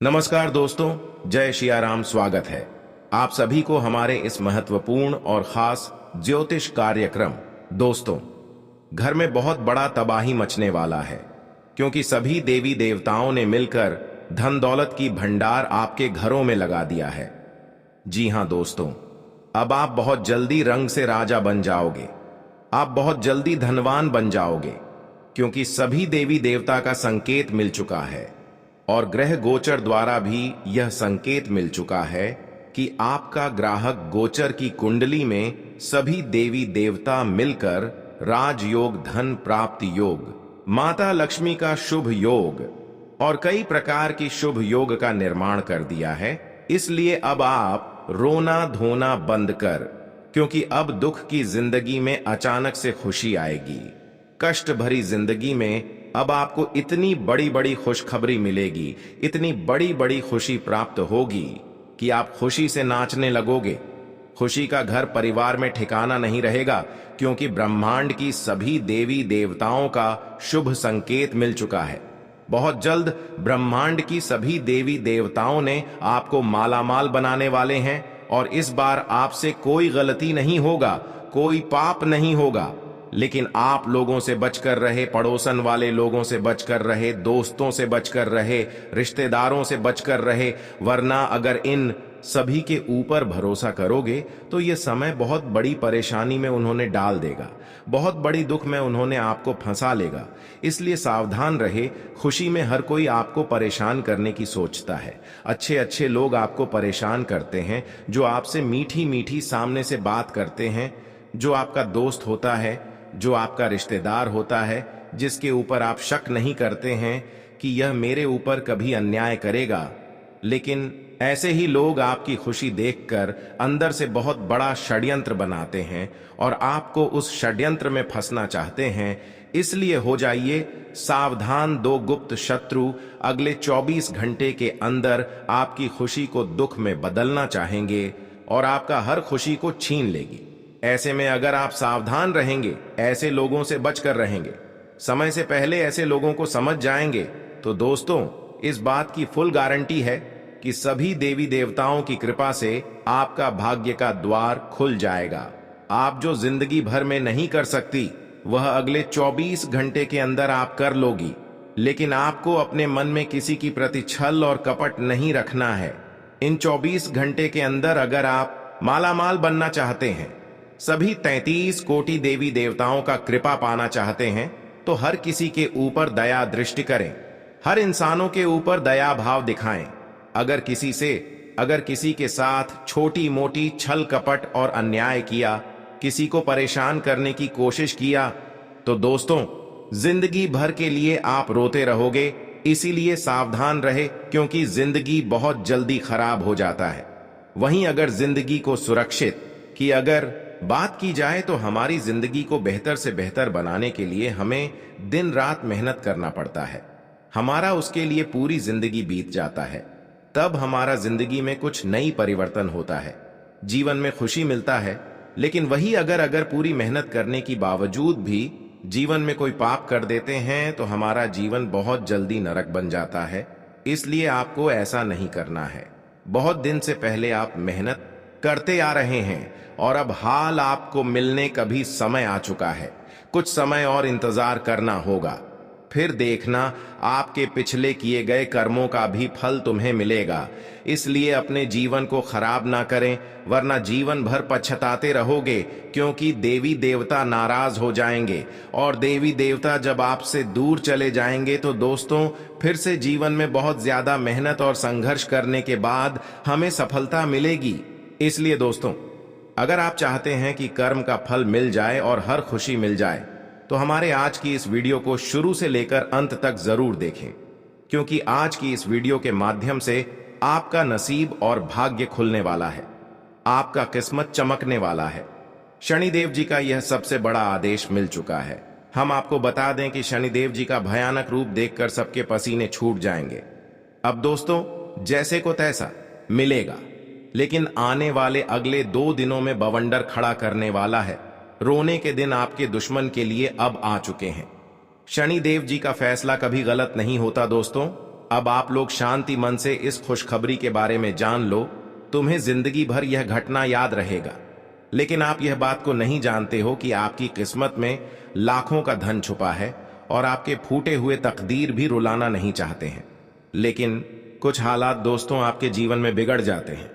नमस्कार दोस्तों, जय सियाराम। स्वागत है आप सभी को हमारे इस महत्वपूर्ण और खास ज्योतिष कार्यक्रम। दोस्तों, घर में बहुत बड़ा तबाही मचने वाला है क्योंकि सभी देवी देवताओं ने मिलकर धन दौलत की भंडार आपके घरों में लगा दिया है। जी हां दोस्तों, अब आप बहुत जल्दी रंग से राजा बन जाओगे। आप बहुत जल्दी धनवान बन जाओगे क्योंकि सभी देवी देवता का संकेत मिल चुका है और ग्रह गोचर द्वारा भी यह संकेत मिल चुका है कि आपका ग्राहक गोचर की कुंडली में सभी देवी देवता मिलकर राजयोग, धन प्राप्ति योग, माता लक्ष्मी का शुभ योग और कई प्रकार की शुभ योग का निर्माण कर दिया है। इसलिए अब आप रोना धोना बंद कर, क्योंकि अब दुख की जिंदगी में अचानक से खुशी आएगी। कष्ट भरी जिंदगी में अब आपको इतनी बड़ी बड़ी खुशखबरी मिलेगी, इतनी बड़ी बड़ी खुशी प्राप्त होगी कि आप खुशी से नाचने लगोगे। खुशी का घर परिवार में ठिकाना नहीं रहेगा क्योंकि ब्रह्मांड की सभी देवी देवताओं का शुभ संकेत मिल चुका है। बहुत जल्द ब्रह्मांड की सभी देवी देवताओं ने आपको मालामाल बनाने वाले हैं और इस बार आपसे कोई गलती नहीं होगा, कोई पाप नहीं होगा। लेकिन आप लोगों से बचकर रहे, पड़ोसन वाले लोगों से बचकर रहे, दोस्तों से बचकर रहे, रिश्तेदारों से बचकर रहे, वरना अगर इन सभी के ऊपर भरोसा करोगे तो ये समय बहुत बड़ी परेशानी में उन्होंने डाल देगा, बहुत बड़ी दुख में उन्होंने आपको फंसा लेगा। इसलिए सावधान रहे। खुशी में हर कोई आपको परेशान करने की सोचता है। अच्छे अच्छे लोग आपको परेशान करते हैं, जो आपसे मीठी मीठी सामने से बात करते हैं, जो आपका दोस्त होता है, जो आपका रिश्तेदार होता है, जिसके ऊपर आप शक नहीं करते हैं कि यह मेरे ऊपर कभी अन्याय करेगा। लेकिन ऐसे ही लोग आपकी खुशी देखकर अंदर से बहुत बड़ा षड्यंत्र बनाते हैं और आपको उस षड्यंत्र में फंसना चाहते हैं। इसलिए हो जाइए सावधान। दो गुप्त शत्रु अगले 24 घंटे के अंदर आपकी खुशी को दुख में बदलना चाहेंगे और आपका हर खुशी को छीन लेगी। ऐसे में अगर आप सावधान रहेंगे, ऐसे लोगों से बचकर रहेंगे, समय से पहले ऐसे लोगों को समझ जाएंगे, तो दोस्तों इस बात की फुल गारंटी है कि सभी देवी देवताओं की कृपा से आपका भाग्य का द्वार खुल जाएगा। आप जो जिंदगी भर में नहीं कर सकती, वह अगले 24 घंटे के अंदर आप कर लोगी। लेकिन आपको अपने मन में किसी की प्रति छल और कपट नहीं रखना है। इन 24 घंटे के अंदर अगर आप मालामाल बनना चाहते हैं, सभी 33 कोटि देवी देवताओं का कृपा पाना चाहते हैं, तो हर किसी के ऊपर दया दृष्टि करें, हर इंसानों के ऊपर दया भाव दिखाएं। अगर किसी के साथ छोटी मोटी छल कपट और अन्याय किया, किसी को परेशान करने की कोशिश किया, तो दोस्तों जिंदगी भर के लिए आप रोते रहोगे। इसीलिए सावधान रहे, क्योंकि जिंदगी बहुत जल्दी खराब हो जाता है। वहीं अगर जिंदगी को सुरक्षित की अगर बात की जाए तो हमारी जिंदगी को बेहतर से बेहतर बनाने के लिए हमें दिन रात मेहनत करना पड़ता है। हमारा उसके लिए पूरी जिंदगी बीत जाता है। तब हमारा जिंदगी में कुछ नई परिवर्तन होता है, जीवन में खुशी मिलता है। लेकिन वही अगर पूरी मेहनत करने की बावजूद भी जीवन में कोई पाप कर देते हैं तो हमारा जीवन बहुत जल्दी नरक बन जाता है। इसलिए आपको ऐसा नहीं करना है। बहुत दिन से पहले आप मेहनत करते आ रहे हैं और अब हाल आपको मिलने का भी समय आ चुका है। कुछ समय और इंतजार करना होगा, फिर देखना आपके पिछले किए गए कर्मों का भी फल तुम्हें मिलेगा। इसलिए अपने जीवन को खराब ना करें, वरना जीवन भर पछताते रहोगे, क्योंकि देवी देवता नाराज हो जाएंगे और देवी देवता जब आपसे दूर चले जाएंगे तो दोस्तों फिर से जीवन में बहुत ज्यादा मेहनत और संघर्ष करने के बाद हमें सफलता मिलेगी। इसलिए दोस्तों, अगर आप चाहते हैं कि कर्म का फल मिल जाए और हर खुशी मिल जाए, तो हमारे आज की इस वीडियो को शुरू से लेकर अंत तक जरूर देखें, क्योंकि आज की इस वीडियो के माध्यम से आपका नसीब और भाग्य खुलने वाला है, आपका किस्मत चमकने वाला है। शनिदेव जी का यह सबसे बड़ा आदेश मिल चुका है। हम आपको बता दें कि शनिदेव जी का भयानक रूप देखकर सबके पसीने छूट जाएंगे। अब दोस्तों जैसे को तैसा मिलेगा, लेकिन आने वाले अगले 2 दिनों में बवंडर खड़ा करने वाला है। रोने के दिन आपके दुश्मन के लिए अब आ चुके हैं। शनिदेव जी का फैसला कभी गलत नहीं होता दोस्तों। अब आप लोग शांति मन से इस खुशखबरी के बारे में जान लो। तुम्हें जिंदगी भर यह घटना याद रहेगा, लेकिन आप यह बात को नहीं जानते हो कि आपकी किस्मत में लाखों का धन छुपा है और आपके फूटे हुए तकदीर भी रुलाना नहीं चाहते हैं। लेकिन कुछ हालात दोस्तों आपके जीवन में बिगड़ जाते हैं,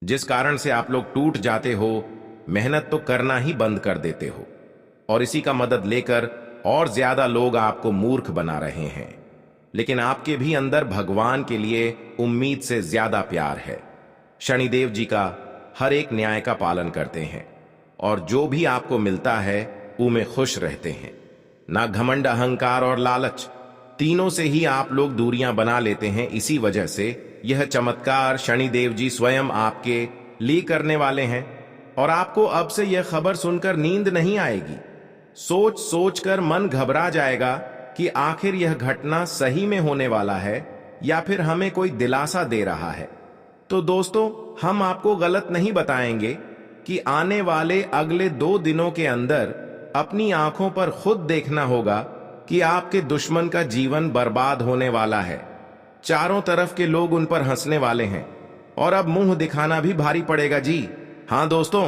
जिस कारण से आप लोग टूट जाते हो, मेहनत तो करना ही बंद कर देते हो और इसी का मदद लेकर और ज्यादा लोग आपको मूर्ख बना रहे हैं। लेकिन आपके भी अंदर भगवान के लिए उम्मीद से ज्यादा प्यार है। शनिदेव जी का हर एक न्याय का पालन करते हैं और जो भी आपको मिलता है उनमें खुश रहते हैं। ना घमंड, अहंकार और लालच, तीनों से ही आप लोग दूरियां बना लेते हैं। इसी वजह से यह चमत्कार शनिदेव जी स्वयं आपके लिए करने वाले हैं और आपको अब से यह खबर सुनकर नींद नहीं आएगी। सोच सोच कर मन घबरा जाएगा कि आखिर यह घटना सही में होने वाला है या फिर हमें कोई दिलासा दे रहा है। तो दोस्तों, हम आपको गलत नहीं बताएंगे कि आने वाले अगले 2 दिनों के अंदर अपनी आंखों पर खुद देखना होगा कि आपके दुश्मन का जीवन बर्बाद होने वाला है। चारों तरफ के लोग उन पर हंसने वाले हैं और अब मुंह दिखाना भी भारी पड़ेगा जी। हां दोस्तों,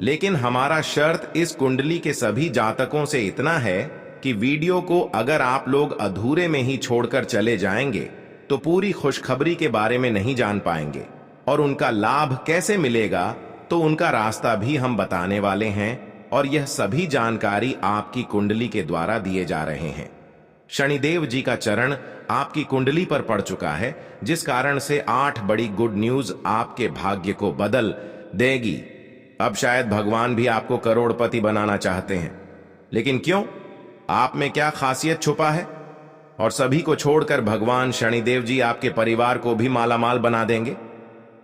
लेकिन हमारा शर्त इस कुंडली के सभी जातकों से इतना है कि वीडियो को अगर आप लोग अधूरे में ही छोड़कर चले जाएंगे तो पूरी खुशखबरी के बारे में नहीं जान पाएंगे और उनका लाभ कैसे मिलेगा तो उनका रास्ता भी हम बताने वाले हैं और यह सभी जानकारी आपकी कुंडली के द्वारा दिए जा रहे हैं। शनिदेव जी का चरण आपकी कुंडली पर पड़ चुका है, जिस कारण से 8 बड़ी गुड न्यूज आपके भाग्य को बदल देगी। अब शायद भगवान भी आपको करोड़पति बनाना चाहते हैं, लेकिन क्यों? आप में क्या खासियत छुपा है? और सभी को छोड़कर भगवान शनिदेव जी आपके परिवार को भी मालामाल बना देंगे।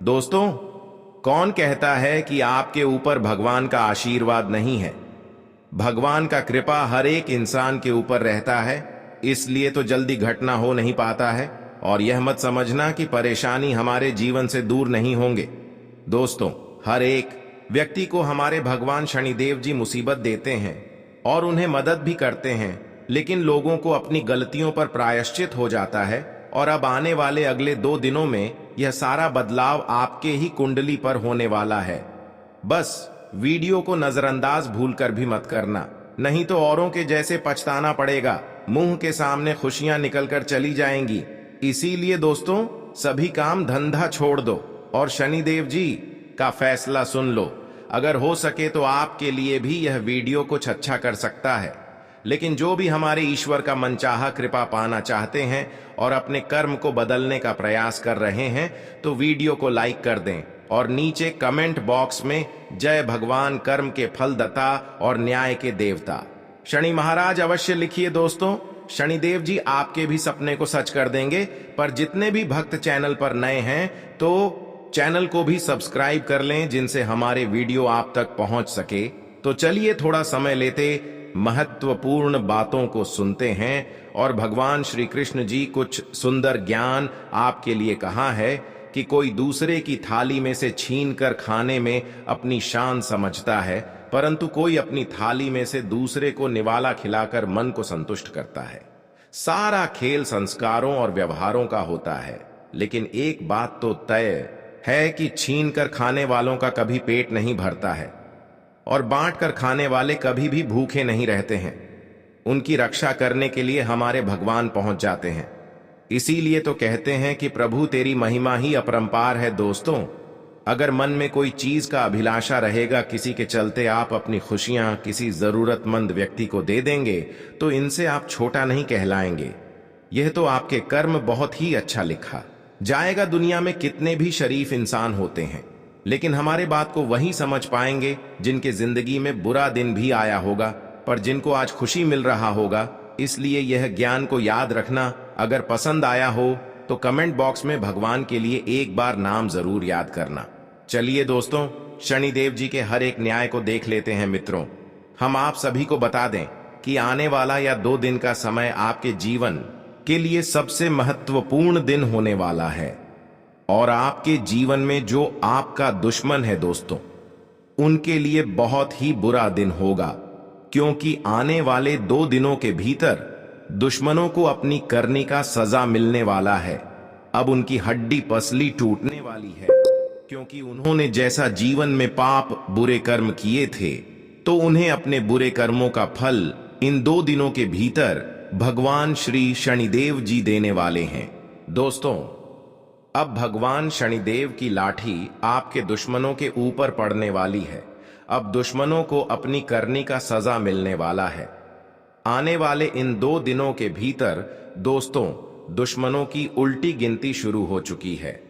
दोस्तों, कौन कहता है कि आपके ऊपर भगवान का आशीर्वाद नहीं है? भगवान का कृपा हर एक इंसान के ऊपर रहता है, इसलिए तो जल्दी घटना हो नहीं पाता है। और यह मत समझना कि परेशानी हमारे जीवन से दूर नहीं होंगे। दोस्तों, हर एक व्यक्ति को हमारे भगवान शनिदेव जी मुसीबत देते हैं और उन्हें मदद भी करते हैं, लेकिन लोगों को अपनी गलतियों पर प्रायश्चित हो जाता है और अब आने वाले अगले 2 दिनों में यह सारा बदलाव आपके ही कुंडली पर होने वाला है। बस वीडियो को नजरअंदाज भूलकर भी मत करना, नहीं तो औरों के जैसे पछताना पड़ेगा। मुंह के सामने खुशियां निकलकर चली जाएंगी। इसीलिए दोस्तों, सभी काम धंधा छोड़ दो और शनिदेव जी का फैसला सुन लो। अगर हो सके तो आपके लिए भी यह वीडियो कुछ अच्छा कर सकता है। लेकिन जो भी हमारे ईश्वर का मनचाहा कृपा पाना चाहते हैं और अपने कर्म को बदलने का प्रयास कर रहे हैं, तो वीडियो को लाइक कर दें और नीचे कमेंट बॉक्स में जय भगवान कर्म के फलदाता और न्याय के देवता शनि महाराज अवश्य लिखिए। दोस्तों, शनिदेव जी आपके भी सपने को सच कर देंगे। पर जितने भी भक्त चैनल पर नए हैं तो चैनल को भी सब्सक्राइब कर लें, जिनसे हमारे वीडियो आप तक पहुंच सके। तो चलिए थोड़ा समय लेते महत्वपूर्ण बातों को सुनते हैं और भगवान श्री कृष्ण जी कुछ सुंदर ज्ञान आपके लिए कहा है कि कोई दूसरे की थाली में से छीन कर खाने में अपनी शान समझता है, परंतु कोई अपनी थाली में से दूसरे को निवाला खिलाकर मन को संतुष्ट करता है। सारा खेल संस्कारों और व्यवहारों का होता है, लेकिन एक बात तो तय है कि छीन कर खाने वालों का कभी पेट नहीं भरता है और बांट कर खाने वाले कभी भी भूखे नहीं रहते हैं। उनकी रक्षा करने के लिए हमारे भगवान पहुंच जाते हैं। इसीलिए तो कहते हैं कि प्रभु तेरी महिमा ही अपरंपार है। दोस्तों, अगर मन में कोई चीज का अभिलाषा रहेगा, किसी के चलते आप अपनी खुशियां किसी जरूरतमंद व्यक्ति को दे देंगे, तो इनसे आप छोटा नहीं कहलाएंगे। यह तो आपके कर्म बहुत ही अच्छा लिखा जाएगा। दुनिया में कितने भी शरीफ इंसान होते हैं, लेकिन हमारे बात को वही समझ पाएंगे जिनके जिंदगी में बुरा दिन भी आया होगा, पर जिनको आज खुशी मिल रहा होगा। इसलिए यह ज्ञान को याद रखना। अगर पसंद आया हो तो कमेंट बॉक्स में भगवान के लिए एक बार नाम जरूर याद करना। चलिए दोस्तों, शनिदेव जी के हर एक न्याय को देख लेते हैं। मित्रों, हम आप सभी को बता दें कि आने वाला या 2 दिन का समय आपके जीवन के लिए सबसे महत्वपूर्ण दिन होने वाला है और आपके जीवन में जो आपका दुश्मन है दोस्तों, उनके लिए बहुत ही बुरा दिन होगा। क्योंकि आने वाले 2 दिनों के भीतर दुश्मनों को अपनी करनी का सजा मिलने वाला है। अब उनकी हड्डी पसली टूटने वाली है, क्योंकि उन्होंने जैसा जीवन में पाप बुरे कर्म किए थे, तो उन्हें अपने बुरे कर्मों का फल इन 2 दिनों के भीतर भगवान श्री शनिदेव जी देने वाले हैं। दोस्तों, अब भगवान शनिदेव की लाठी आपके दुश्मनों के ऊपर पड़ने वाली है। अब दुश्मनों को अपनी करनी का सजा मिलने वाला है। आने वाले इन 2 दिनों के भीतर दोस्तों, दुश्मनों की उल्टी गिनती शुरू हो चुकी है।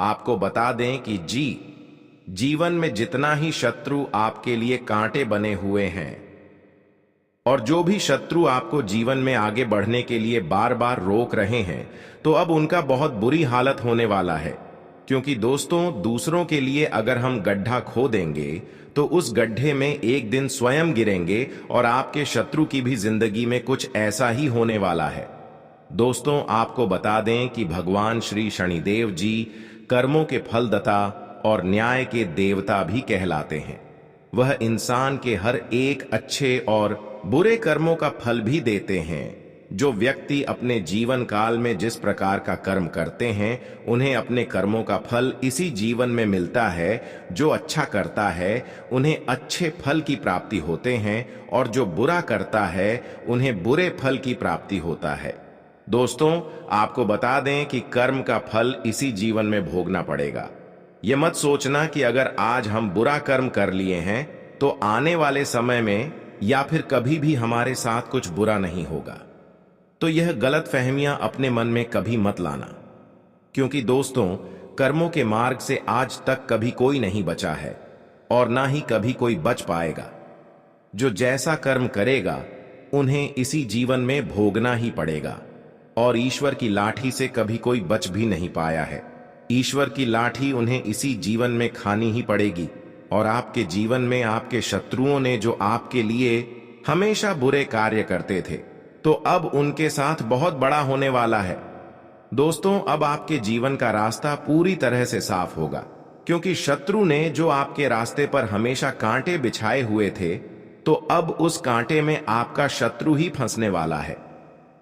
आपको बता दें कि जीवन में जितना ही शत्रु आपके लिए कांटे बने हुए हैं और जो भी शत्रु आपको जीवन में आगे बढ़ने के लिए बार बार रोक रहे हैं, तो अब उनका बहुत बुरी हालत होने वाला है। क्योंकि दोस्तों, दूसरों के लिए अगर हम गड्ढा खो देंगे तो उस गड्ढे में एक दिन स्वयं गिरेंगे और आपके शत्रु की भी जिंदगी में कुछ ऐसा ही होने वाला है। दोस्तों, आपको बता दें कि भगवान श्री शनिदेव जी कर्मों के फलदाता और न्याय के देवता भी कहलाते हैं। वह इंसान के हर एक अच्छे और बुरे कर्मों का फल भी देते हैं। जो व्यक्ति अपने जीवन काल में जिस प्रकार का कर्म करते हैं, उन्हें अपने कर्मों का फल इसी जीवन में मिलता है। जो अच्छा करता है उन्हें अच्छे फल की प्राप्ति होते हैं, और जो बुरा करता है उन्हें बुरे फल की प्राप्ति होता है। दोस्तों, आपको बता दें कि कर्म का फल इसी जीवन में भोगना पड़ेगा। ये मत सोचना कि अगर आज हम बुरा कर्म कर लिए हैं तो आने वाले समय में या फिर कभी भी हमारे साथ कुछ बुरा नहीं होगा। तो यह गलत फहमियां अपने मन में कभी मत लाना, क्योंकि दोस्तों, कर्मों के मार्ग से आज तक कभी कोई नहीं बचा है और ना ही कभी कोई बच पाएगा। जो जैसा कर्म करेगा उन्हें इसी जीवन में भोगना ही पड़ेगा, और ईश्वर की लाठी से कभी कोई बच भी नहीं पाया है। ईश्वर की लाठी उन्हें इसी जीवन में खानी ही पड़ेगी। और आपके जीवन में आपके शत्रुओं ने जो आपके लिए हमेशा बुरे कार्य करते थे, तो अब उनके साथ बहुत बड़ा होने वाला है। दोस्तों, अब आपके जीवन का रास्ता पूरी तरह से साफ होगा, क्योंकि शत्रु ने जो आपके रास्ते पर हमेशा कांटे बिछाए हुए थे, तो अब उस कांटे में आपका शत्रु ही फंसने वाला है।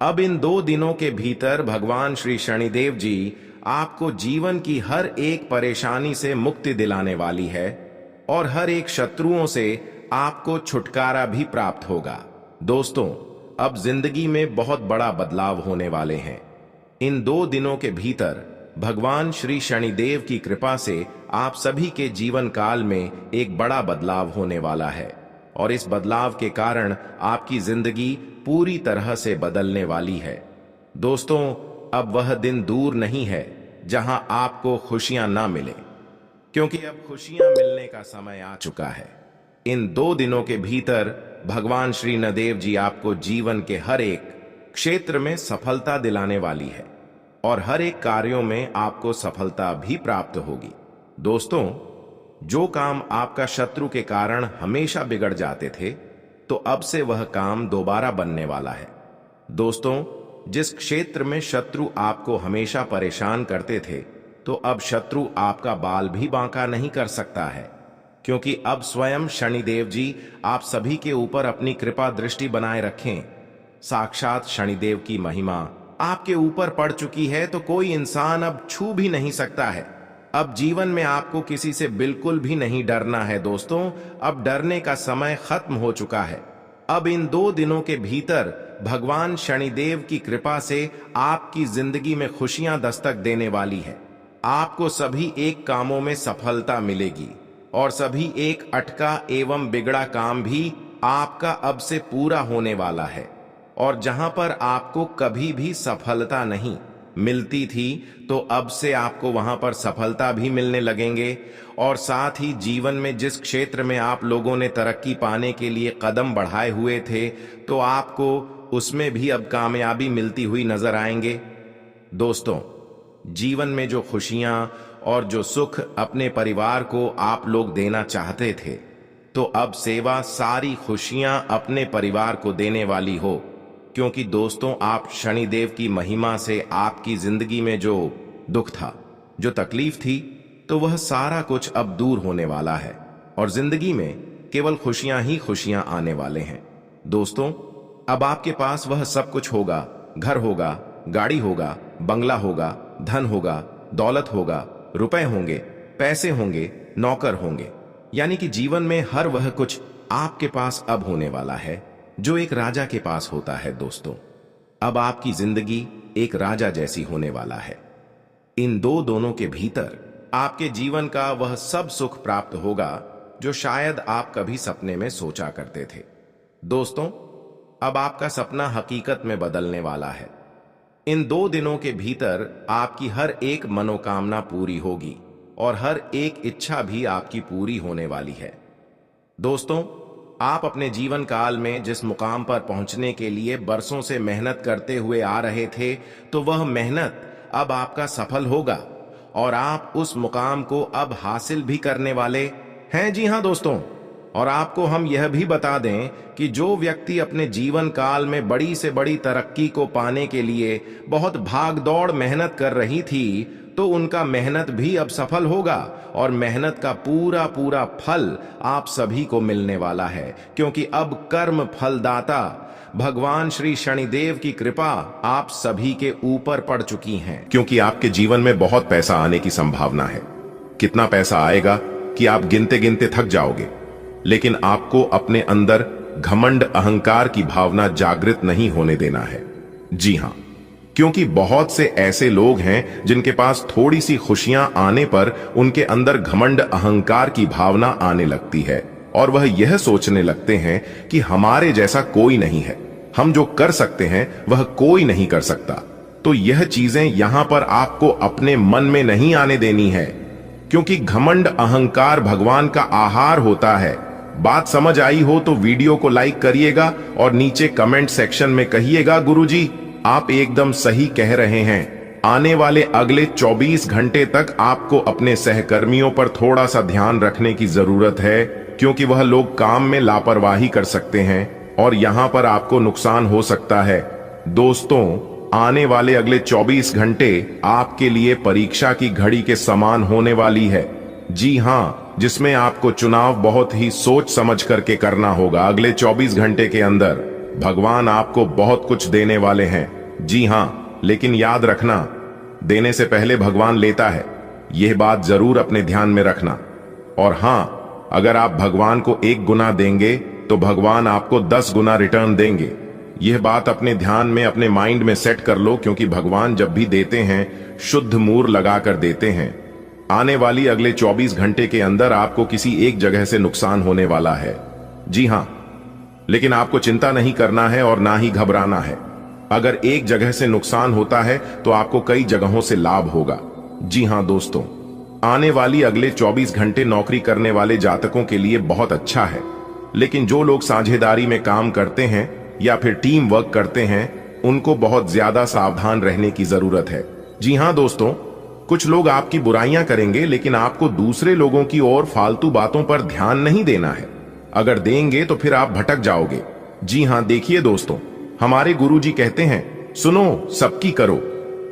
अब इन 2 दिनों के भीतर भगवान श्री शनिदेव जी आपको जीवन की हर एक परेशानी से मुक्ति दिलाने वाली है, और हर एक शत्रुओं से आपको छुटकारा भी प्राप्त होगा। दोस्तों, अब जिंदगी में बहुत बड़ा बदलाव होने वाले हैं। इन 2 दिनों के भीतर भगवान श्री शनिदेव की कृपा से आप सभी के जीवन काल में एक बड़ा बदलाव होने वाला है, और इस बदलाव के कारण आपकी जिंदगी पूरी तरह से बदलने वाली है। दोस्तों, अब वह दिन दूर नहीं है जहां आपको खुशियां ना मिले, क्योंकि अब खुशियां मिलने का समय आ चुका है। इन 2 दिनों के भीतर भगवान श्री नदेव जी आपको जीवन के हर एक क्षेत्र में सफलता दिलाने वाली है, और हर एक कार्यों में आपको सफलता भी प्राप्त होगी। दोस्तों, जो काम आपका शत्रु के कारण हमेशा बिगड़ जाते थे, तो अब से वह काम दोबारा बनने वाला है। दोस्तों, जिस क्षेत्र में शत्रु आपको हमेशा परेशान करते थे, तो अब शत्रु आपका बाल भी बांका नहीं कर सकता है, क्योंकि अब स्वयं शनिदेव जी आप सभी के ऊपर अपनी कृपा दृष्टि बनाए रखें। साक्षात शनिदेव की महिमा आपके ऊपर पड़ चुकी है, तो कोई इंसान अब छू भी नहीं सकता है। अब जीवन में आपको किसी से बिल्कुल भी नहीं डरना है। दोस्तों, अब डरने का समय खत्म हो चुका है। अब इन 2 दिनों के भीतर भगवान शनिदेव की कृपा से आपकी जिंदगी में खुशियां दस्तक देने वाली है। आपको सभी एक कामों में सफलता मिलेगी, और सभी एक अटका एवं बिगड़ा काम भी आपका अब से पूरा होने वाला है। और जहां पर आपको कभी भी सफलता नहीं मिलती थी, तो अब से आपको वहां पर सफलता भी मिलने लगेंगे। और साथ ही जीवन में जिस क्षेत्र में आप लोगों ने तरक्की पाने के लिए कदम बढ़ाए हुए थे, तो आपको उसमें भी अब कामयाबी मिलती हुई नजर आएंगे। दोस्तों, जीवन में जो खुशियां और जो सुख अपने परिवार को आप लोग देना चाहते थे, तो अब सेवा सारी खुशियां अपने परिवार को देने वाली हो। क्योंकि दोस्तों, आप शनिदेव की महिमा से आपकी जिंदगी में जो दुख था, जो तकलीफ थी, तो वह सारा कुछ अब दूर होने वाला है, और जिंदगी में केवल खुशियां ही खुशियां आने वाले हैं। दोस्तों, अब आपके पास वह सब कुछ होगा। घर होगा, गाड़ी होगा, बंगला होगा, धन होगा, दौलत होगा, रुपए होंगे, पैसे होंगे, नौकर होंगे। यानी कि जीवन में हर वह कुछ आपके पास अब होने वाला है जो एक राजा के पास होता है। दोस्तों, अब आपकी जिंदगी एक राजा जैसी होने वाला है। इन दोनों के भीतर आपके जीवन का वह सब सुख प्राप्त होगा जो शायद आप कभी सपने में सोचा करते थे। दोस्तों, अब आपका सपना हकीकत में बदलने वाला है। इन 2 दिनों के भीतर आपकी हर एक मनोकामना पूरी होगी और हर एक इच्छा भी आपकी पूरी होने वाली है। दोस्तों, आप अपने जीवन काल में जिस मुकाम पर पहुंचने के लिए बरसों से मेहनत करते हुए आ रहे थे, तो वह मेहनत अब आपका सफल होगा और आप उस मुकाम को अब हासिल भी करने वाले हैं। जी हां दोस्तों, और आपको हम यह भी बता दें कि जो व्यक्ति अपने जीवन काल में बड़ी से बड़ी तरक्की को पाने के लिए बहुत भागदौड़ मेहनत कर रही थी, तो उनका मेहनत भी अब सफल होगा और मेहनत का पूरा पूरा फल आप सभी को मिलने वाला है, क्योंकि अब कर्म फलदाता भगवान श्री शनिदेव की कृपा आप सभी के ऊपर पड़ चुकी है। क्योंकि आपके जीवन में बहुत पैसा आने की संभावना है। कितना पैसा आएगा कि आप गिनते गिनते थक जाओगे, लेकिन आपको अपने अंदर घमंड अहंकार की भावना जागृत नहीं होने देना है। जी हां, क्योंकि बहुत से ऐसे लोग हैं जिनके पास थोड़ी सी खुशियां आने पर उनके अंदर घमंड अहंकार की भावना आने लगती है और वह यह सोचने लगते हैं कि हमारे जैसा कोई नहीं है, हम जो कर सकते हैं वह कोई नहीं कर सकता। तो यह चीजें यहां पर आपको अपने मन में नहीं आने देनी है, क्योंकि घमंड अहंकार भगवान का आहार होता है। बात समझ आई हो तो वीडियो को लाइक करिएगा और नीचे कमेंट सेक्शन में कहिएगा, गुरुजी आप एकदम सही कह रहे हैं। आने वाले अगले 24 घंटे तक आपको अपने सहकर्मियों पर थोड़ा सा ध्यान रखने की जरूरत है, क्योंकि वह लोग काम में लापरवाही कर सकते हैं और यहां पर आपको नुकसान हो सकता है। दोस्तों, आने वाले अगले 24 घंटे आपके लिए परीक्षा की घड़ी के समान होने वाली है। जी हां, जिसमें आपको चुनाव बहुत ही सोच समझ करके करना होगा। अगले 24 घंटे के अंदर भगवान आपको बहुत कुछ देने वाले हैं। जी हां, लेकिन याद रखना, देने से पहले भगवान लेता है, यह बात जरूर अपने ध्यान में रखना। और हां, अगर आप भगवान को 1 गुना देंगे तो भगवान आपको 10 गुना रिटर्न देंगे। यह बात अपने ध्यान में, अपने माइंड में सेट कर लो, क्योंकि भगवान जब भी देते हैं शुद्ध मूर लगाकर देते हैं। आने वाली अगले 24 घंटे के अंदर आपको किसी एक जगह से नुकसान होने वाला है। जी हां, लेकिन आपको चिंता नहीं करना है और ना ही घबराना है। अगर एक जगह से नुकसान होता है तो आपको कई जगहों से लाभ होगा। जी हां दोस्तों, आने वाली अगले 24 घंटे नौकरी करने वाले जातकों के लिए बहुत अच्छा है, लेकिन जो लोग साझेदारी में काम करते हैं या फिर टीम वर्क करते हैं, उनको बहुत ज्यादा सावधान रहने की जरूरत है। जी हां दोस्तों, कुछ लोग आपकी बुराइयां करेंगे, लेकिन आपको दूसरे लोगों की ओर फालतू बातों पर ध्यान नहीं देना है। अगर देंगे तो फिर आप भटक जाओगे। जी हां, देखिए दोस्तों, हमारे गुरुजी कहते हैं, सुनो सबकी करो,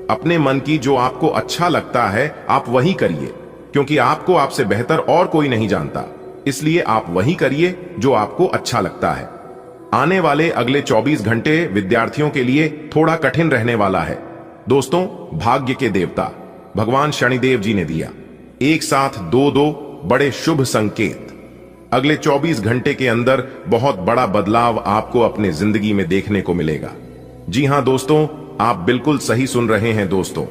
अपने मन की जो आपको अच्छा लगता है आप वही करिए, क्योंकि आपको आपसे बेहतर और कोई नहीं जानता। इसलिए आप वही करिए जो आपको अच्छा लगता है। आने वाले अगले 24 घंटे विद्यार्थियों के लिए थोड़ा कठिन रहने वाला है। दोस्तों, भाग्य के देवता भगवान शनिदेव जी ने दिया एक साथ दो बड़े शुभ संकेत। अगले 24 घंटे के अंदर बहुत बड़ा बदलाव आपको अपने जिंदगी में देखने को मिलेगा। जी हां दोस्तों, आप बिल्कुल सही सुन रहे हैं। दोस्तों,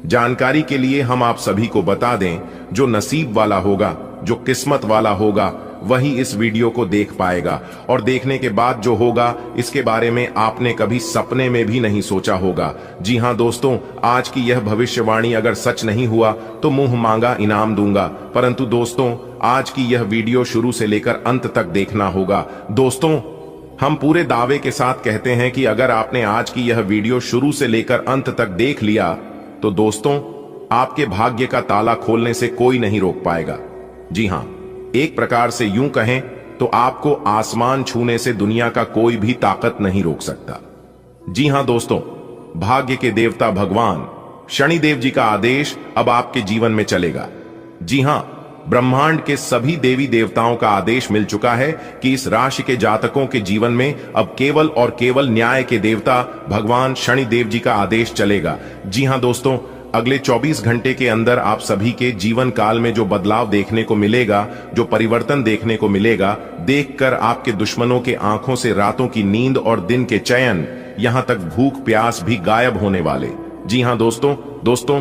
जानकारी के लिए हम आप सभी को बता दें, जो नसीब वाला होगा, जो किस्मत वाला होगा, वही इस वीडियो को देख पाएगा, और देखने के बाद जो होगा इसके बारे में आपने कभी सपने में भी नहीं सोचा होगा। जी हां दोस्तों, आज की यह भविष्यवाणी अगर सच नहीं हुआ तो मुंह मांगा इनाम दूंगा, परंतु दोस्तों आज की यह वीडियो शुरू से लेकर अंत तक देखना होगा। दोस्तों, हम पूरे दावे के साथ कहते हैं कि अगर आपने आज की यह वीडियो शुरू से लेकर अंत तक देख लिया तो दोस्तों आपके भाग्य का ताला खोलने से कोई नहीं रोक पाएगा। जी हां, एक प्रकार से यूं कहें तो आपको आसमान छूने से दुनिया का कोई भी ताकत नहीं रोक सकता। जी हां दोस्तों, भाग्य के देवता भगवान शनिदेव जी का आदेश अब आपके जीवन में चलेगा। जी हां, ब्रह्मांड के सभी देवी देवताओं का आदेश मिल चुका है कि इस राशि के जातकों के जीवन में अब केवल और केवल न्याय के देवता भगवान शनिदेव जी का आदेश चलेगा। जी हां दोस्तों, अगले 24 घंटे के अंदर आप सभी के जीवन काल में जो बदलाव देखने को मिलेगा, जो परिवर्तन देखने को मिलेगा, देखकर आपके दुश्मनों के आंखों से रातों की नींद और दिन के चैन, यहां तक भूख प्यास भी गायब होने वाले। जी हां दोस्तों,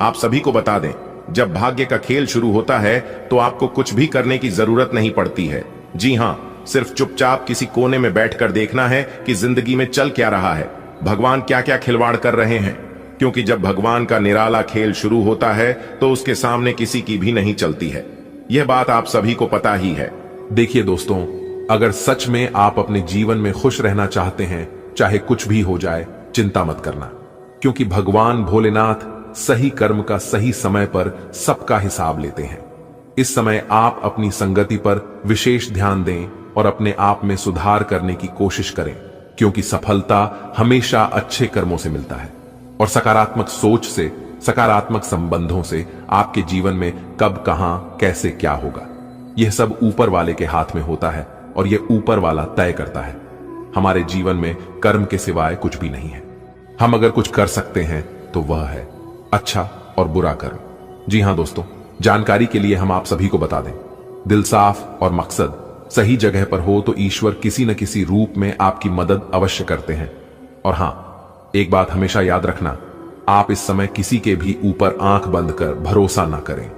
आप सभी को बता दें, जब भाग्य का खेल शुरू होता है तो आपको कुछ भी करने की जरूरत नहीं पड़ती है। जी हां, सिर्फ चुपचाप किसी कोने में बैठकर देखना है कि जिंदगी में चल क्या रहा है, भगवान क्या क्या खिलवाड़ कर रहे हैं। क्योंकि जब भगवान का निराला खेल शुरू होता है तो उसके सामने किसी की भी नहीं चलती है। यह बात आप सभी को पता ही है। देखिए दोस्तों, अगर सच में आप अपने जीवन में खुश रहना चाहते हैं, चाहे कुछ भी हो जाए, चिंता मत करना, क्योंकि भगवान भोलेनाथ सही कर्म का सही समय पर सबका हिसाब लेते हैं। इस समय आप अपनी संगति पर विशेष ध्यान दें और अपने आप में सुधार करने की कोशिश करें, क्योंकि सफलता हमेशा अच्छे कर्मों से मिलता है और सकारात्मक सोच से, सकारात्मक संबंधों से आपके जीवन में कब, कहां, कैसे, क्या होगा, यह सब ऊपर वाले के हाथ में होता है और यह ऊपर वाला तय करता है। हमारे जीवन में कर्म के सिवाय कुछ भी नहीं है। हम अगर कुछ कर सकते हैं तो वह है अच्छा और बुरा कर्म। जी हां दोस्तों, जानकारी के लिए हम आप सभी को बता दें, दिल साफ और मकसद सही जगह पर हो तो ईश्वर किसी न किसी रूप में आपकी मदद अवश्य करते हैं। और हां, एक बात हमेशा याद रखना, आप इस समय किसी के भी ऊपर आंख बंद कर भरोसा ना करें,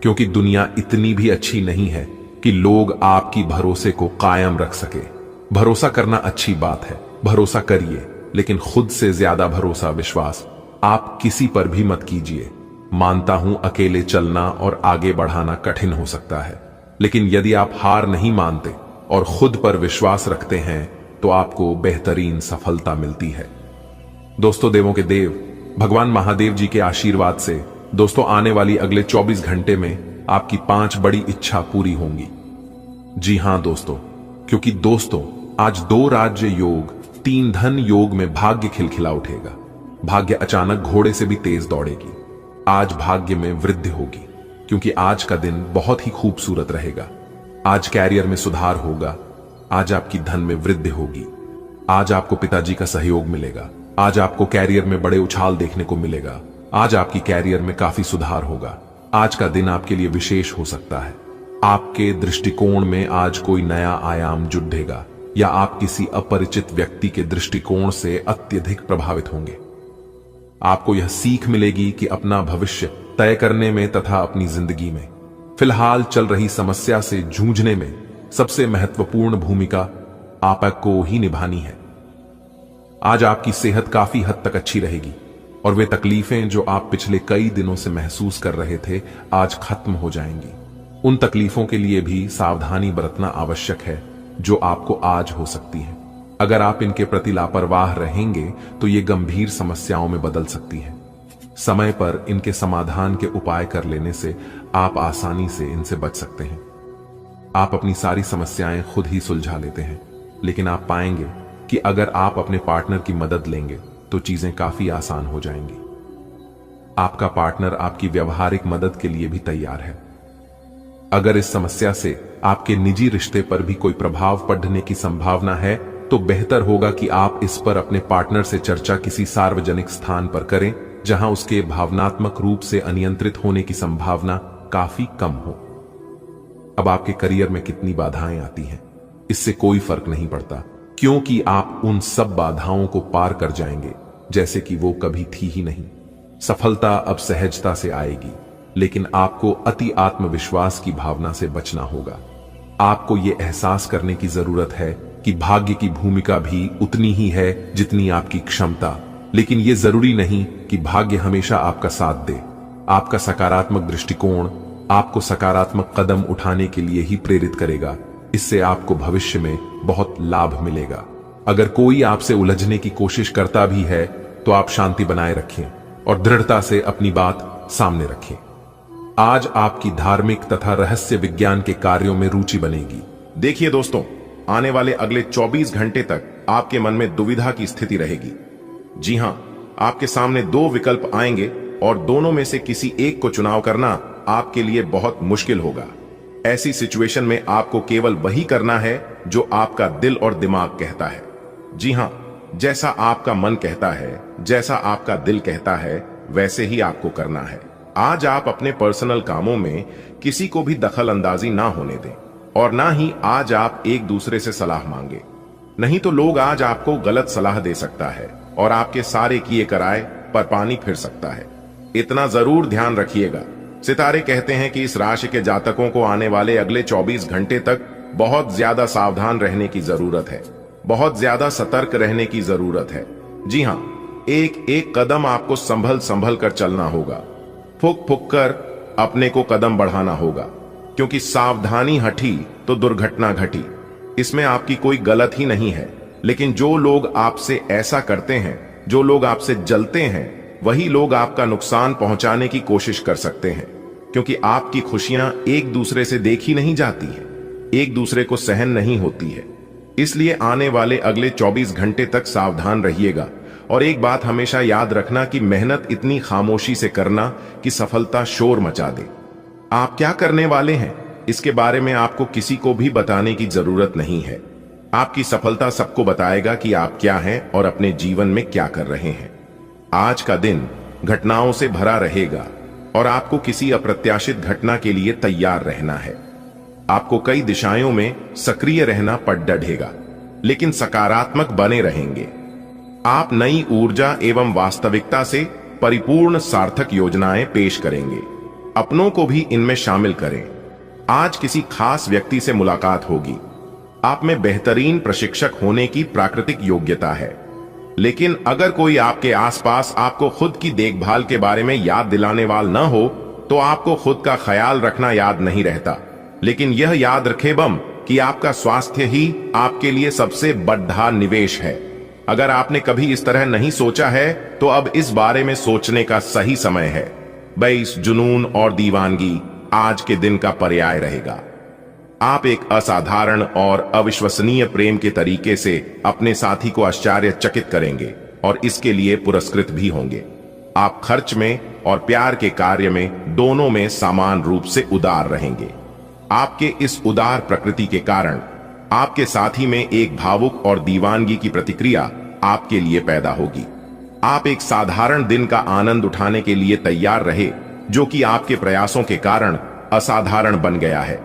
क्योंकि दुनिया इतनी भी अच्छी नहीं है कि लोग आपकी भरोसे को कायम रख सके। भरोसा करना अच्छी बात है, भरोसा करिए, लेकिन खुद से ज्यादा भरोसा, विश्वास आप किसी पर भी मत कीजिए। मानता हूं अकेले चलना और आगे बढ़ाना कठिन हो सकता है, लेकिन यदि आप हार नहीं मानते और खुद पर विश्वास रखते हैं तो आपको बेहतरीन सफलता मिलती है। दोस्तों, देवों के देव भगवान महादेव जी के आशीर्वाद से दोस्तों आने वाली अगले 24 घंटे में आपकी 5 बड़ी इच्छा पूरी होंगी। जी हां दोस्तों, क्योंकि दोस्तों आज 2 राज्य योग, 3 धन योग में भाग्य खिलखिला उठेगा। भाग्य अचानक घोड़े से भी तेज दौड़ेगी। आज भाग्य में वृद्धि होगी, क्योंकि आज का दिन बहुत ही खूबसूरत रहेगा। आज कैरियर में सुधार होगा, आज आपकी धन में वृद्धि होगी, आज आपको पिताजी का सहयोग मिलेगा, आज आपको कैरियर में बड़े उछाल देखने को मिलेगा, आज आपकी कैरियर में काफी सुधार होगा। आज का दिन आपके लिए विशेष हो सकता है। आपके दृष्टिकोण में आज कोई नया आयाम जुड़ेगा या आप किसी अपरिचित व्यक्ति के दृष्टिकोण से अत्यधिक प्रभावित होंगे। आपको यह सीख मिलेगी कि अपना भविष्य तय करने में तथा अपनी जिंदगी में फिलहाल चल रही समस्या से जूझने में सबसे महत्वपूर्ण भूमिका आपको ही निभानी है। आज आपकी सेहत काफी हद तक अच्छी रहेगी और वे तकलीफें जो आप पिछले कई दिनों से महसूस कर रहे थे आज खत्म हो जाएंगी। उन तकलीफों के लिए भी सावधानी बरतना आवश्यक है जो आपको आज हो सकती है। अगर आप इनके प्रति लापरवाह रहेंगे तो ये गंभीर समस्याओं में बदल सकती है। समय पर इनके समाधान के उपाय कर लेने से आप आसानी से इनसे बच सकते हैं। आप अपनी सारी समस्याएं खुद ही सुलझा लेते हैं, लेकिन आप पाएंगे कि अगर आप अपने पार्टनर की मदद लेंगे तो चीजें काफी आसान हो जाएंगी। आपका पार्टनर आपकी व्यवहारिक मदद के लिए भी तैयार है। अगर इस समस्या से आपके निजी रिश्ते पर भी कोई प्रभाव पड़ने की संभावना है तो बेहतर होगा कि आप इस पर अपने पार्टनर से चर्चा किसी सार्वजनिक स्थान पर करें, जहां उसके भावनात्मक रूप से अनियंत्रित होने की संभावना काफी कम हो। अब आपके करियर में कितनी बाधाएं आती हैं, इससे कोई फर्क नहीं पड़ता, क्योंकि आप उन सब बाधाओं को पार कर जाएंगे जैसे कि वो कभी थी ही नहीं। सफलता अब सहजता से आएगी, लेकिन आपको अति आत्मविश्वास की भावना से बचना होगा। आपको ये एहसास करने की जरूरत है कि भाग्य की भूमिका भी उतनी ही है जितनी आपकी क्षमता, लेकिन यह जरूरी नहीं कि भाग्य हमेशा आपका साथ दे। आपका सकारात्मक दृष्टिकोण आपको सकारात्मक कदम उठाने के लिए ही प्रेरित करेगा। इससे आपको भविष्य में बहुत लाभ मिलेगा। अगर कोई आपसे उलझने की कोशिश करता भी है तो आप शांति बनाए रखें और दृढ़ता से अपनी बात सामने रखें। आज आपकी धार्मिक तथा रहस्य विज्ञान के कार्यों में रुचि बनेगी। देखिए दोस्तों, आने वाले अगले 24 घंटे तक आपके मन में दुविधा की स्थिति रहेगी। जी हां, आपके सामने 2 विकल्प आएंगे और दोनों में से किसी एक को चुनाव करना आपके लिए बहुत मुश्किल होगा। ऐसी सिचुएशन में आपको केवल वही करना है जो आपका दिल और दिमाग कहता है। जी हां, जैसा आपका मन कहता है, जैसा आपका दिल कहता है, वैसे ही आपको करना है। आज आप अपने पर्सनल कामों में किसी को भी दखल अंदाजी ना होने दें और ना ही आज आप एक दूसरे से सलाह मांगे। नहीं तो लोग आज आपको गलत सलाह दे सकता है और आपके सारे किए कराए पर पानी फिर सकता है। इतना जरूर ध्यान रखिएगा। सितारे कहते हैं कि इस राशि के जातकों को आने वाले अगले 24 घंटे तक बहुत ज्यादा सावधान रहने की जरूरत है, बहुत ज्यादा सतर्क रहने की जरूरत है। जी हां, एक एक कदम आपको संभल संभल कर चलना होगा, फुक फुक कर अपने को कदम बढ़ाना होगा, क्योंकि सावधानी हटी तो दुर्घटना घटी। इसमें आपकी कोई गलत ही नहीं है, लेकिन जो लोग आपसे ऐसा करते हैं, जो लोग आपसे जलते हैं, वही लोग आपका नुकसान पहुंचाने की कोशिश कर सकते हैं, क्योंकि आपकी खुशियां एक दूसरे से देखी नहीं जाती हैं, एक दूसरे को सहन नहीं होती है। इसलिए आने वाले अगले 24 घंटे तक सावधान रहिएगा और एक बात हमेशा याद रखना कि मेहनत इतनी खामोशी से करना कि सफलता शोर मचा दे। आप क्या करने वाले हैं, इसके बारे में आपको किसी को भी बताने की जरूरत नहीं है। आपकी सफलता सबको बताएगा कि आप क्या हैं और अपने जीवन में क्या कर रहे हैं। आज का दिन घटनाओं से भरा रहेगा और आपको किसी अप्रत्याशित घटना के लिए तैयार रहना है। आपको कई दिशाओं में सक्रिय रहना पड़ डढ़ेगा, लेकिन सकारात्मक बने रहेंगे। आप नई ऊर्जा एवं वास्तविकता से परिपूर्ण सार्थक योजनाएं पेश करेंगे। अपनों को भी इनमें शामिल करें। आज किसी खास व्यक्ति से मुलाकात होगी। आप में बेहतरीन प्रशिक्षक होने की प्राकृतिक योग्यता है, लेकिन अगर कोई आपके आसपास आपको खुद की देखभाल के बारे में याद दिलाने वाला न हो तो आपको खुद का ख्याल रखना याद नहीं रहता। लेकिन यह याद रखे बम कि आपका स्वास्थ्य ही आपके लिए सबसे बड़ा निवेश है। अगर आपने कभी इस तरह नहीं सोचा है तो अब इस बारे में सोचने का सही समय है। इस जुनून और दीवानगी आज के दिन का पर्याय रहेगा। आप एक असाधारण और अविश्वसनीय प्रेम के तरीके से अपने साथी को आश्चर्यचकित करेंगे और इसके लिए पुरस्कृत भी होंगे। आप खर्च में और प्यार के कार्य में दोनों में समान रूप से उदार रहेंगे। आपके इस उदार प्रकृति के कारण आपके साथी में एक भावुक और दीवानगी की प्रतिक्रिया आपके लिए पैदा होगी। आप एक साधारण दिन का आनंद उठाने के लिए तैयार रहे, जो कि आपके प्रयासों के कारण असाधारण बन गया है।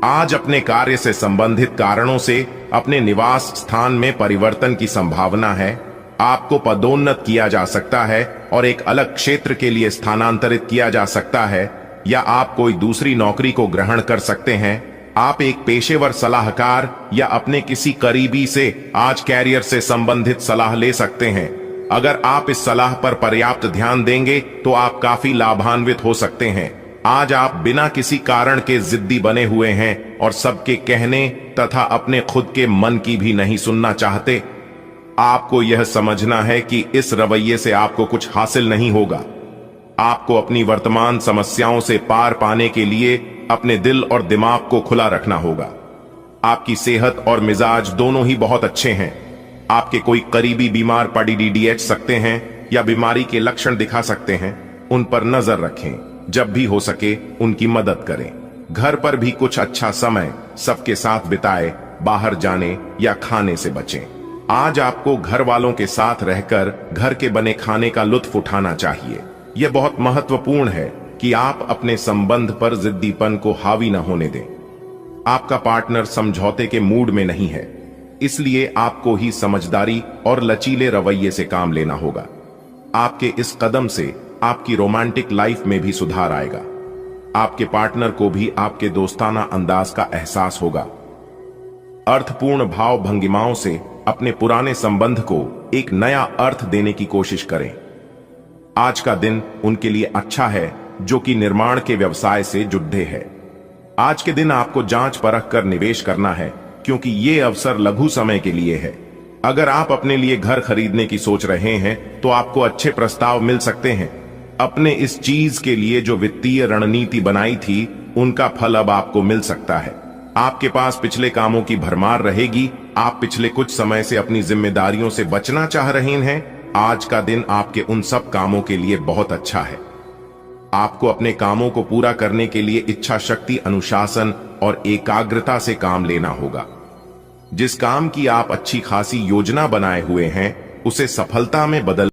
आज अपने कार्य से संबंधित कारणों से अपने निवास स्थान में परिवर्तन की संभावना है। आपको पदोन्नत किया जा सकता है और एक अलग क्षेत्र के लिए स्थानांतरित किया जा सकता है, या आप कोई दूसरी नौकरी को ग्रहण कर सकते हैं। आप एक पेशेवर सलाहकार या अपने किसी करीबी से आज कैरियर से संबंधित सलाह ले सकते हैं। अगर आप इस सलाह पर पर्याप्त ध्यान देंगे तो आप काफी लाभान्वित हो सकते हैं। आज आप बिना किसी कारण के जिद्दी बने हुए हैं और सबके कहने तथा अपने खुद के मन की भी नहीं सुनना चाहते। आपको यह समझना है कि इस रवैये से आपको कुछ हासिल नहीं होगा। आपको अपनी वर्तमान समस्याओं से पार पाने के लिए अपने दिल और दिमाग को खुला रखना होगा। आपकी सेहत और मिजाज दोनों ही बहुत अच्छे हैं। आपके कोई करीबी बीमार पड़ सकते हैं या बीमारी के लक्षण दिखा सकते हैं। उन पर नजर रखें। जब भी हो सके उनकी मदद करें। घर पर भी कुछ अच्छा समय सबके साथ बिताए, बाहर जाने या खाने से बचें। आज आपको घर वालों के साथ रहकर घर के बने खाने का लुत्फ उठाना चाहिए। यह बहुत महत्वपूर्ण है कि आप अपने संबंध पर जिद्दीपन को हावी न होने दें। आपका पार्टनर समझौते के मूड में नहीं है, इसलिए आपको ही समझदारी और लचीले रवैये से काम लेना होगा। आपके इस कदम से आपकी रोमांटिक लाइफ में भी सुधार आएगा। आपके पार्टनर को भी आपके दोस्ताना अंदाज का एहसास होगा। अर्थपूर्ण भाव भंगिमाओं से अपने पुराने संबंध को एक नया अर्थ देने की कोशिश करें। आज का दिन उनके लिए अच्छा है जो कि निर्माण के व्यवसाय से जुड़े हैं। आज के दिन आपको जांच परख कर निवेश करना है, क्योंकि ये अवसर लघु समय के लिए है। अगर आप अपने लिए घर खरीदने की सोच रहे हैं तो आपको अच्छे प्रस्ताव मिल सकते हैं। अपने इस चीज के लिए जो वित्तीय रणनीति बनाई थी, उनका फल अब आपको मिल सकता है। आपके पास पिछले कामों की भरमार रहेगी। आप पिछले कुछ समय से अपनी जिम्मेदारियों से बचना चाह रहे हैं। आज का दिन आपके उन सब कामों के लिए बहुत अच्छा है। आपको अपने कामों को पूरा करने के लिए इच्छा शक्ति, अनुशासन और एकाग्रता से काम लेना होगा। जिस काम की आप अच्छी खासी योजना बनाए हुए हैं उसे सफलता में बदल